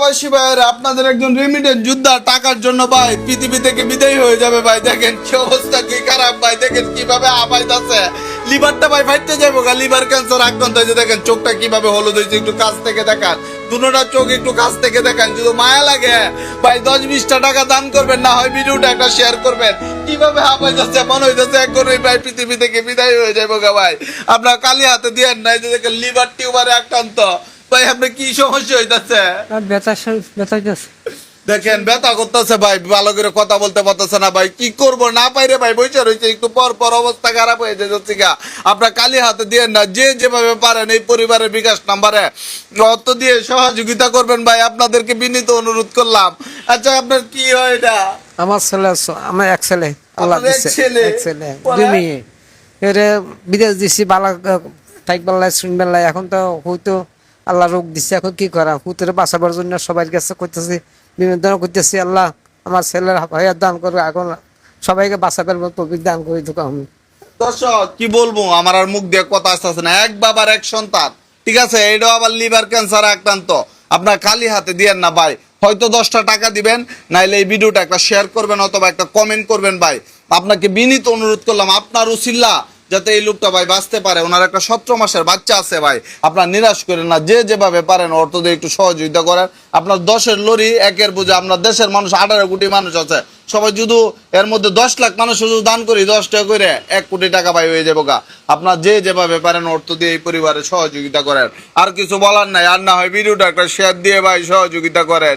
প্রবাসী ভাইয়েরা, আপনাদের একজন রেমিটেন্স যোদ্ধা টাকার জন্য ভাই পৃথিবী থেকে বিদায় হয়ে যাবে ভাই। দেখেন কি অবস্থা, কি খারাপ ভাই, দেখেন কিভাবে আপাইতাছে। লিভারটা ভাই ফাইটতে যাবো গা, লিভার ক্যান্সার আক্রান্ত হয়েছে। দেখেন চোখটা কিভাবে হলুদ হয়েছে, একটু কাছ থেকে দেখান। দুটোটা চোখ একটু কাছ থেকে দেখান, যদি মায়া লাগে ভাই 10-20টা টাকা দান করবেন, না হয় ভিডিওটা একটা শেয়ার করবেন। কিভাবে আপাইতাছে, মনে হইতেছে এখনই ভাই পৃথিবী থেকে বিদায় হয়ে যাবো গা ভাই। আপনার কালি হাতে দিয়েন নাই, যে দেখেন লিভার টিউবারে আক্রান্ত ভাই। আপনার কি সমস্যা হইতাছে? দেখেন ব্যথা করতেছে ভাই, ভালো করে কথা বলতে পারতেছে না ভাই। কি করবো, না পাইরে ভাই বসে রয়েছে। একটু পর পর অবস্থা খারাপ হয়ে যাচ্ছে গা। আপনার কালি হাতে দিয়ে না, যে যেভাবে পারেন এই পরিবারের বিকাশ নাম্বারে অর্থ দিয়ে সহযোগিতা করবেন ভাই, আপনাদেরকে বিনীত অনুরোধ করলাম। আচ্ছা আপনার কি হয় এটা? আমার ছেলে আমার এক ছেলে, আল্লাহ আপনার এক দিছে, ছেলে? এক ছেলে, দুই মেয়ে। এরে বিদেশ দিছি বালা থাক বেলায় শুন বেলায়, এখন তো হয়তো আল্লাহ রোগ দিচ্ছে। এখন কি করা, হুতের বাঁচাবার জন্য সবাই কাছে করতেছি, নিবেদন করতেছি, আল্লাহ আমার ছেলের ভাইয়ার দান করবে, এখন সবাইকে বাঁচাবার তৌফিক দান করে দিতে আমি। দর্শক কি বলবো, আমার আর মুখ দিয়ে কথা আসতেছে না। এক বাবার এক সন্তান, ঠিক আছে, এটাও আবার লিভার ক্যান্সার আক্রান্ত। আপনার খালি হাতে দিয়েন না ভাই, হয়তো 10টা টাকা দিবেন, নাইলে এই ভিডিওটা একটা শেয়ার করবেন অথবা একটা কমেন্ট করবেন ভাই। আপনাকে বিনীত অনুরোধ করলাম, আপনার উসিল্লা যাতে এই লোকটা ভাই বাঁচতে পারে। ওনার একটা 17 মাসের বাচ্চা আছে ভাই। আপনার নিরাশ করেন না, যে যেভাবে পারেন অর্থ দিয়ে একটু সহযোগিতা করেন। আপনার 10-এর লরি 1-এর বোঝা, আপনার দেশের মানুষ 18 কোটি মানুষ আছে, সবাই যদি এর মধ্যে 10 লাখ মানুষ যদি দান করি 10 টাকা করে 1 কোটি টাকা ভাই হয়ে যাবো গা। আপনার যে যেভাবে পারেন অর্থ দিয়ে এই পরিবারে সহযোগিতা করেন। আর কিছু বলার নাই, আর না হয় ভিডিওটা একটা শেয়ার দিয়ে ভাই সহযোগিতা করেন।